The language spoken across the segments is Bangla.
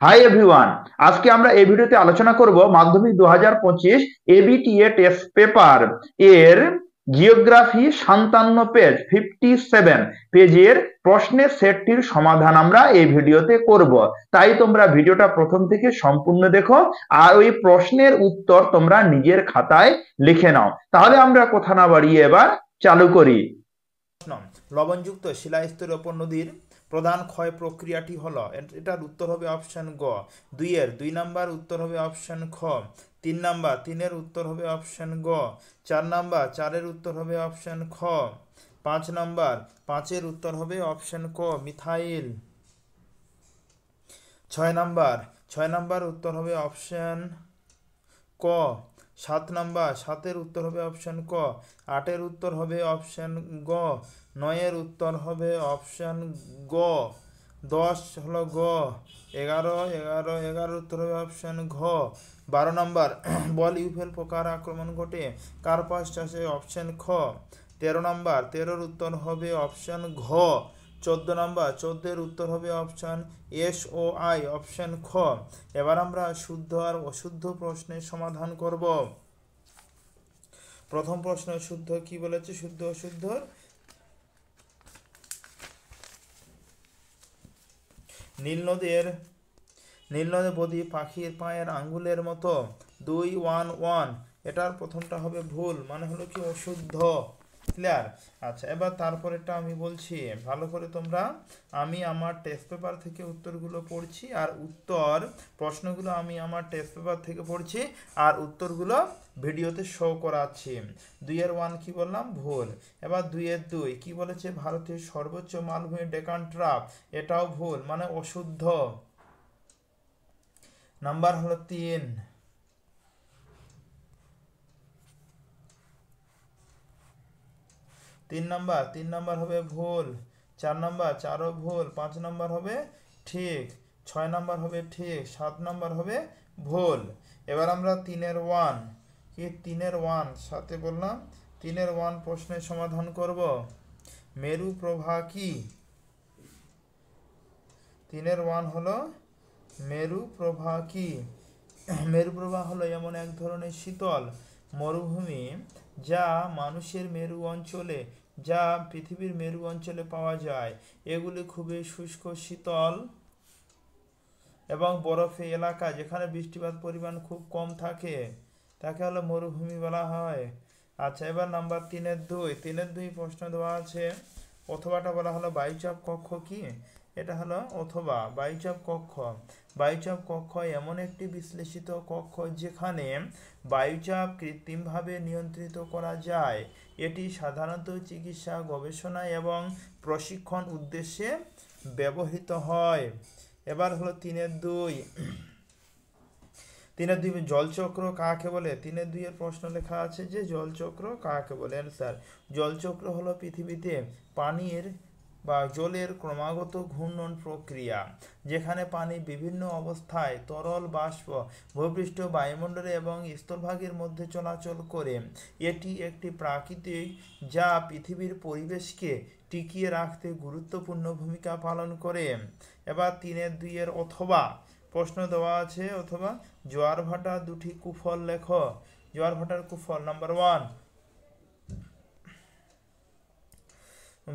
হাই এভরিওয়ান, আজকে আমরা এই ভিডিওতে আলোচনা করব মাধ্যমিক 2025 এবিটিএ টেস্ট পেপার এর জিওগ্রাফি 57 পেজ 57 পেজের প্রশ্নের সেটটির সমাধান আমরা এই ভিডিওতে করব। তাই তোমরা ভিডিওটা প্রথম থেকে সম্পূর্ণ দেখো আর ওই প্রশ্নের উত্তর তোমরা নিজের খাতায় লিখে নাও। তাহলে আমরা কথা না বাড়িয়ে এবার চালু করি। লবণযুক্ত শিলাস্তরের ওপর নদীর প্রধান ক্ষয় প্রক্রিয়াটি হলো, এটার উত্তর হবে অপশন গ। 2 নাম্বার উত্তর হবে অপশন খ। 3 নাম্বার 3-এর উত্তর হবে অপশন গ। 4 নাম্বার 4-এর উত্তর হবে অপশন খ। 5 নাম্বার 5-এর উত্তর হবে অপশন ক মিথাইল। 6 নাম্বার উত্তর হবে অপশন ক। 7 নাম্বার 7-এর উত্তর হবে অপশন ক। 8-এর উত্তর হবে অপশন গ। 9-এর উত্তর হবে অপশন গ। 10 হলো গ। 11 উত্তর হবে অপশন ঘ। 12 নাম্বার বল ইউফেল পোকার আক্রমণ ঘটে কার্পাস চাষে অপশন খ। 13 নাম্বার 13-এর উত্তর হবে অপশন ঘ। 14 নাম্বার 14-এর উত্তর হবে অপশন এস ও আই অপশন খ। এবার আমরা শুদ্ধ আর অশুদ্ধ প্রশ্নের সমাধান করব। প্রথম প্রশ্ন শুদ্ধ কি বলেছে, শুদ্ধ অশুদ্ধ। নীলনদের বদি পাখির পায়ের আঙ্গুলের মতো 2 1 1, এটার প্রথমটা হবে ভুল, মানে হলো কি অশুদ্ধ। ক্লিয়ার? আচ্ছা, এবার তারপরেরটা আমি বলছি ভালো করে তোমরা। আমি আমার টেস্ট পেপার থেকে উত্তরগুলো পড়ছি আর প্রশ্নগুলো আমি আমার টেস্ট পেপার থেকে পড়ছি আর উত্তরগুলো ভিডিওতে শো করাচ্ছি। 2-এর 1 কি বললাম? ভুল। এবার 2-এর 2 কি বলেছে? ভারতের সর্বোচ্চ মালভূমি ডেকান ট্রাপ, এটাও ভুল, মানে অশুদ্ধ। নাম্বার হলো 3। 3 নাম্বার হবে ভুল। 4 নাম্বার 4ও ভুল। 5 নাম্বার হবে ঠিক। 6 নাম্বার হবে ঠিক। 7 নাম্বার হবে ভুল। এবার আমরা 3-এর 1 কি 3-এর 1 সাথে বললাম 3-এর 1 প্রশ্নের সমাধান করব। মেরু প্রভা কি? 3-এর 1 হলো মেরু প্রভা কি? মেরু প্রভা হলো এমন এক ধরনের শীতল মরুভূমি যা পৃথিবীর মেরু অঞ্চলে পাওয়া যায়। এগুলি খুবই শুষ্ক, শীতল এবং বরফে এলাকা যেখানে বৃষ্টিপাত পরিমাণ খুব কম থাকে, তাকে হলো মরুভূমি বলা হয়। আচ্ছা, এবার নাম্বার 3-এর 2 প্রশ্ন দেওয়া আছে। অথবাটা বলা হলো বায়ুচাপ কক্ষ কি? এটা হলো অথবা বায়ুচাপ কক্ষ। বায়ুচাপ কক্ষ এমন একটি বিশ্লেষিত কক্ষ যেখানে বায়ুচাপ কৃত্রিমভাবে নিয়ন্ত্রিত করা যায়। এটি সাধারণত চিকিৎসা, গবেষণা এবং প্রশিক্ষণ উদ্দেশ্যে ব্যবহৃত হয়। এবার হলো 3-এর 2। 3-এর 2 জলচক্র কাকে বলে? 3-এর 2 এর প্রশ্ন লেখা আছে যে জলচক্র কাকে বলে। অ্যান্সার, জলচক্র হলো পৃথিবীতে পানির বা জলের ক্রমাগত ঘূর্ণন প্রক্রিয়া, যেখানে পানি বিভিন্ন অবস্থায় তরল, বাষ্প, ভূপৃষ্ঠ, বায়ুমণ্ডলে এবং স্থলভাগের মধ্যে চলাচল করে। এটি একটি প্রাকৃতিক যা পৃথিবীর পরিবেশকে টিকিয়ে রাখতে গুরুত্বপূর্ণ ভূমিকা পালন করে। এবার 3-এর 2 এর অথবা প্রশ্ন দেওয়া আছে। অথবা জোয়ার ভাটা দুটি কুফল লেখো। জোয়ার ভাটার কুফল নাম্বার 1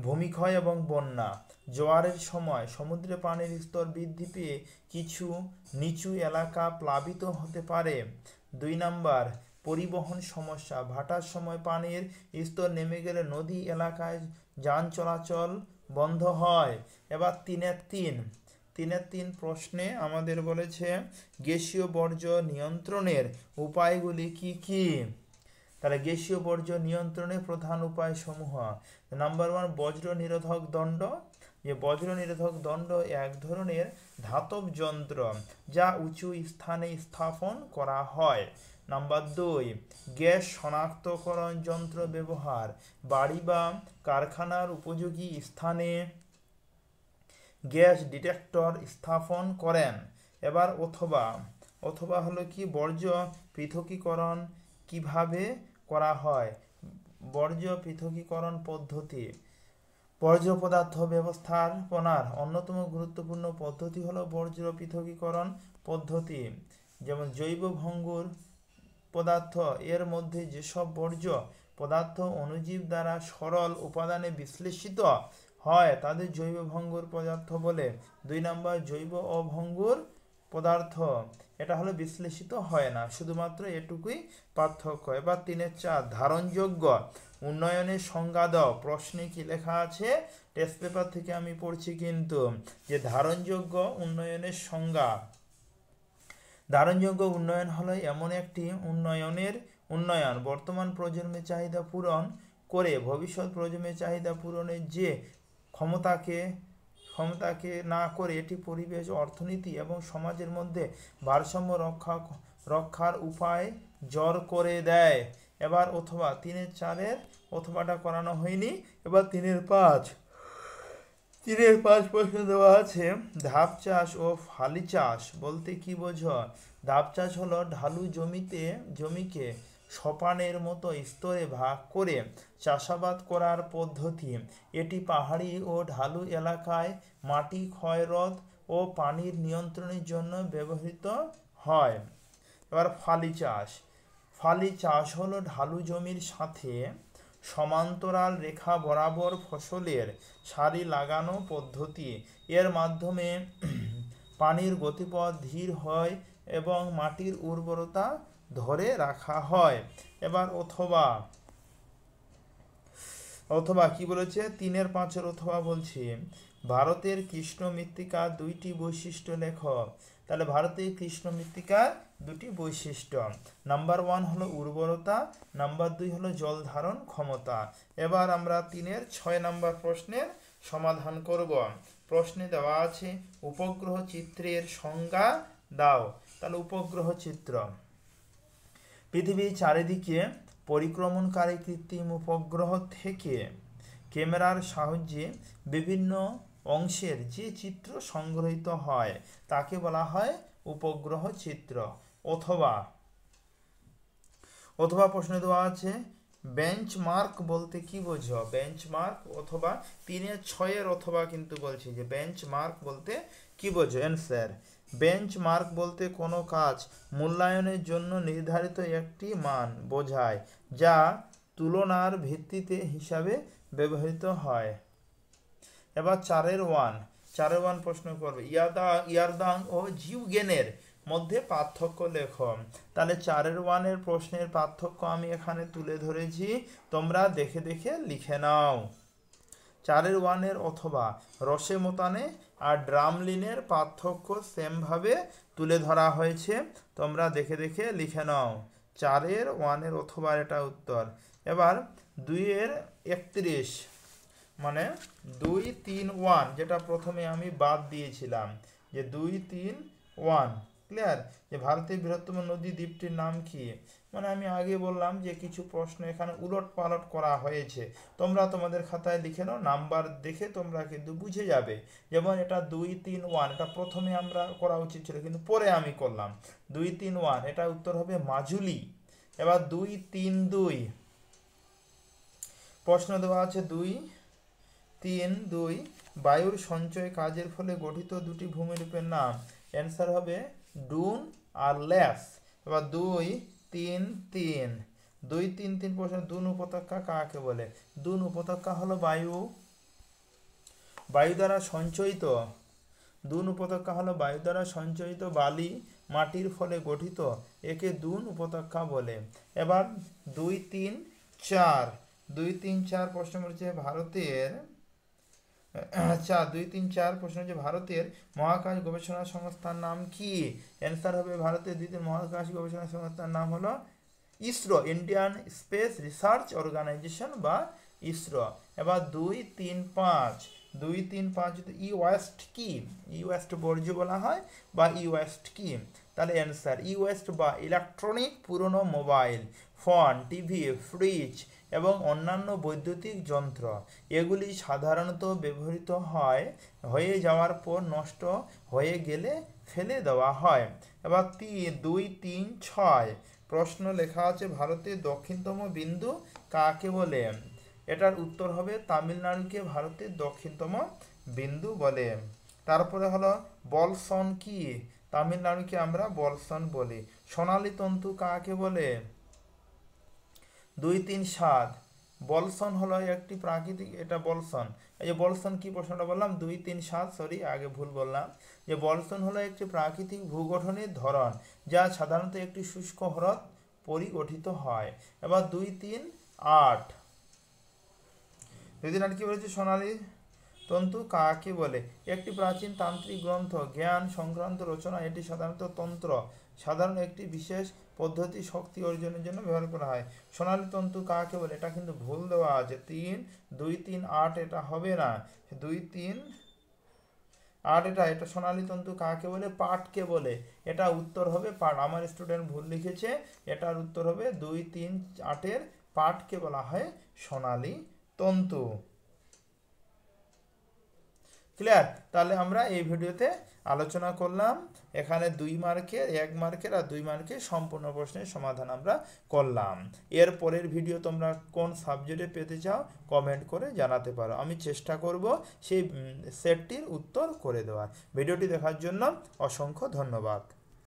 ভূমিক্ষয় এবং বন্যা। জোয়ারের সময় সমুদ্রে পানির স্তর বৃদ্ধি পেয়ে কিছু নিচু এলাকা প্লাবিত হতে পারে। 2 নাম্বার পরিবহন সমস্যা। ভাটার সময় পানির স্তর নেমে গেলে নদী এলাকায় যান চলাচল বন্ধ হয়। এবার 3-এর 3 প্রশ্নে আমাদের বলেছে গ্যাসীয় বর্জ্য নিয়ন্ত্রণের উপায়গুলি কি কি? তাহলে গ্যাসীয় বর্জ্য নিয়ন্ত্রণের প্রধান উপায় সমূহ। নাম্বার 1 বজ্র নিরোধক দণ্ড। যে বজ্র নিরোধক দণ্ড এক ধরনের ধাতব যন্ত্র যা উঁচু স্থানে স্থাপন করা হয়। নাম্বার 2 গ্যাস শনাক্তকরণ যন্ত্র ব্যবহার। বাড়ি বা কারখানার উপযোগী স্থানে গ্যাস ডিটেক্টর স্থাপন করেন। এবার অথবা হলো কি বর্জ্য পৃথকীকরণ কিভাবে করা হয়? বর্জ্য পৃথকীকরণ বর্জ্য পদার্থ ব্যবস্থাপনার অন্যতম গুরুত্বপূর্ণ পদ্ধতি হলো বর্জ্য পৃথকীকরণ পদ্ধতি। যেমন জৈব ভঙ্গুর পদার্থ, এর মধ্যে যেসব বর্জ্য পদার্থ অণুজীব দ্বারা সরল উপাদানে বিশ্লেষিত হয় তাদের জৈব ভঙ্গুর পদার্থ বলে। 2 নম্বর জৈব অভঙ্গুর পদার্থ, এটা হলো বিশ্লেষিত হয় না, শুধুমাত্র এটুকুই পার্থক্য। এবার 3-4 ধারণযোগ্য উন্নয়নের সংজ্ঞা দাও। প্রশ্নে কি লেখা আছে, টেস্ট পেপার থেকে আমি পড়ছি কিন্তু, যে ধারণযোগ্য উন্নয়নের সংজ্ঞা। ধারণযোগ্য উন্নয়ন হলো এমন একটি উন্নয়ন বর্তমান প্রজন্মের চাহিদা পূরণ করে ভবিষ্যৎ প্রজন্মের চাহিদা পূরণের যে ক্ষমতাকে না করে এটি পরিবেশ, অর্থনীতি এবং সমাজের মধ্যে ভারসাম্য রক্ষার উপায় জোর করে দেয়। এবার অথবা 3-4 অথবাটা করানো হয়নি। এবার 3-5 প্রশ্ন দেওয়া আছে, ধাপ চাষ ও ফালি চাষ বলতে কি বোঝো? ধাপ চাষ হলো ঢালু জমিকে সোপানের মতো স্তরে ভাগ করে চাষাবাদ করার পদ্ধতি। এটি পাহাড়ি ও ঢালু এলাকায় মাটি ক্ষয় রোধ ও পানির নিয়ন্ত্রণের জন্য ব্যবহৃত হয়। এবার ফালি চাষ হলো ঢালু জমির সাথে সমান্তরাল রেখা বরাবর ফসলের সারি লাগানো পদ্ধতি। এর মাধ্যমে পানির গতিপথ ধীর হয় এবং মাটির উর্বরতা ধরে রাখা হয়। এবার অথবা কি বলেছে, 3-5 অথবা বলছি, ভারতের কৃষ্ণ মৃত্তিকার 2টি বৈশিষ্ট্য লেখ। তাহলে ভারতের কৃষ্ণ মৃত্তিকার 2টি বৈশিষ্ট্য, নাম্বার 1 হলো উর্বরতা, নাম্বার 2 হলো জল ধারণ ক্ষমতা। এবার আমরা 3-6 নম্বর প্রশ্নের সমাধান করব। প্রশ্নে দেওয়া আছে উপগ্রহ চিত্রের সংজ্ঞা দাও। তাহলে উপগ্রহ চিত্র, পৃথিবীর চারিদিকে পরিক্রমণকারী কৃত্রিম উপগ্রহ থেকে ক্যামেরার সাহায্যে বিভিন্ন অংশের যে চিত্র সংগ্রহীত হয় তাকে বলা হয় উপগ্রহ চিত্র। অথবা প্রশ্ন দেওয়া আছে বেঞ্চমার্ক বলতে কি বোঝো? বেঞ্চমার্ক অথবা 3-6 অথবা কিন্তু বলছি যে বেঞ্চমার্ক বলতে কি বোঝো? অ্যান্সার, বেঞ্চমার্ক বলতে কোনো কাজ মূল্যায়নের জন্য নির্ধারিত একটি মান বোঝায় যা তুলনার ভিত্তিতে হিসাবে ব্যবহৃত হয়। এবার 4-1 প্রশ্ন করবে, ইয়ারদাং ও জিউগেনের মধ্যে পার্থক্য লেখো। তাহলে 4-1 প্রশ্নের পার্থক্য আমি এখানে তুলে ধরেছি, তোমরা দেখে দেখে লিখে নাও। 4-1 অথবা রসে মোতানে আর ড্রামলিনের পার্থক্য সেমভাবে তুলে ধরা হয়েছে, তোমরা দেখে দেখে লিখে নাও। 4-1 অথবা এটা উত্তর। এবার 2-31 মানে 2-3-1 যেটা প্রথমে আমি বাদ দিয়েছিলাম, যে 2-3-1 ক্লিয়ার, যে ভারতের বৃহত্তম নদী দ্বীপটির নাম কি? মানে আমি আগে বললাম যে কিছু প্রশ্ন এখানে উলট পালট করা হয়েছে, তোমরা তোমাদের খাতায় লিখে নাও, নাম্বার দেখে তোমরা কিন্তু বুঝে যাবে। যেমন এটা 2-3-1, এটা প্রথমে আমরা করা উচিত ছিল কিন্তু পরে আমি করলাম। 2-3-1 এটা উত্তর হবে মাজুলি। এবার 2-3-2 প্রশ্ন দেওয়া আছে, 2-3-2 বায়ুর সঞ্চয় কাজের ফলে গঠিত 2টি ভূমিরূপের নাম। অ্যান্সার হবে ডুন আর ল্যাস। এবার 2-3-3 প্রশ্ন, দুন উপত্যকা কাকে বলে? দুন উপত্যকা হলো বায়ু দ্বারা সঞ্চয়িত, দুন উপত্যকা হলো বায়ু দ্বারা সঞ্চয়িত বালি মাটির ফলে গঠিত, একে দুন উপত্যকা বলে। এবার 2-3-4 প্রশ্ন বলছে ভারতের 2-3-4 প্রশ্ন হচ্ছে ভারতের মহাকাশ গবেষণা সংস্থার নাম কি? অ্যান্সার হবে ভারতের দ্বিতীয় মহাকাশ গবেষণা সংস্থার নাম হলো ISRO, Indian space research organisation বা ইসরো। এবার 2-3-5 ই ওয়েস্ট কি? ই ওয়েস্ট বর্জ্য বলা হয় বা ই ওয়েস্ট কি? তাহলে অ্যান্সার ই ওয়েস্ট বা ইলেকট্রনিক পুরনো মোবাইল ফোন, টিভি, ফ্রিজ এবং অন্যান্য বৈদ্যুতিক যন্ত্র, এগুলি সাধারণত ব্যবহৃত হয়ে যাওয়ার পর নষ্ট হয়ে গেলে ফেলে দেওয়া হয়। এবার 2-3-6 প্রশ্ন লেখা আছে ভারতের দক্ষিণতম বিন্দু কাকে বলে? এটার উত্তর হবে তামিলনাড়ুকে ভারতের দক্ষিণতম বিন্দু বলে। তারপরে হলো বলসন কি? তামিলনাড়ুকে আমরা বলসন বলি। সোনালী তন্তু কাকে বলে? 2, 3, 7। বলসন হলো একটি প্রাকৃতিক, এটা বলসন। এই যে বলসন কি প্রশ্নটা বললাম 2, 3, 7, সরি আগে ভুল বললাম, যে বলসন হলো একটি প্রাকৃতিক ভূগঠনের ধরন যা সাধারণত একটি শুষ্ক হ্রদ পরিগঠিত হয়। এবার 2, 3, 8। 2, 3, 8 কি বলেছে? সোনালী তন্তু কাকে বলে? একটি প্রাচীন তান্ত্রিক গ্রন্থ, জ্ঞান সংক্রান্ত রচনা। এটি সাধারণত তন্ত্র সাধারণ একটি বিশেষ পদ্ধতি শক্তি অর্জনের জন্য ব্যবহার করা হয়। সোনালী তন্তু কাকে বলে? এটা কিন্তু ভুল দেওয়া আছে। 2, 3, 8 এটা হবে না। 2, 3, 8 এটা সোনালী তন্তু কাকে বলে? পাটকে বলে। এটা উত্তর হবে পাট। আমার স্টুডেন্ট ভুল লিখেছে, এটার উত্তর হবে 2, 3, 8 পাটকে বলা হয় সোনালী তন্তু। ক্লিয়ার? তাহলে আমরা এই ভিডিওতে আলোচনা করলাম, এখানে 2 মার্কের, 1 মার্কের আর 2 মার্কের সম্পূর্ণ প্রশ্নের সমাধান আমরা করলাম। এর পরের ভিডিও তোমরা কোন সাবজেক্টে পেতে চাও কমেন্ট করে জানাতে পারো, আমি চেষ্টা করব সেই সেটটির উত্তর করে দেওয়ার। ভিডিওটি দেখার জন্য অসংখ্য ধন্যবাদ।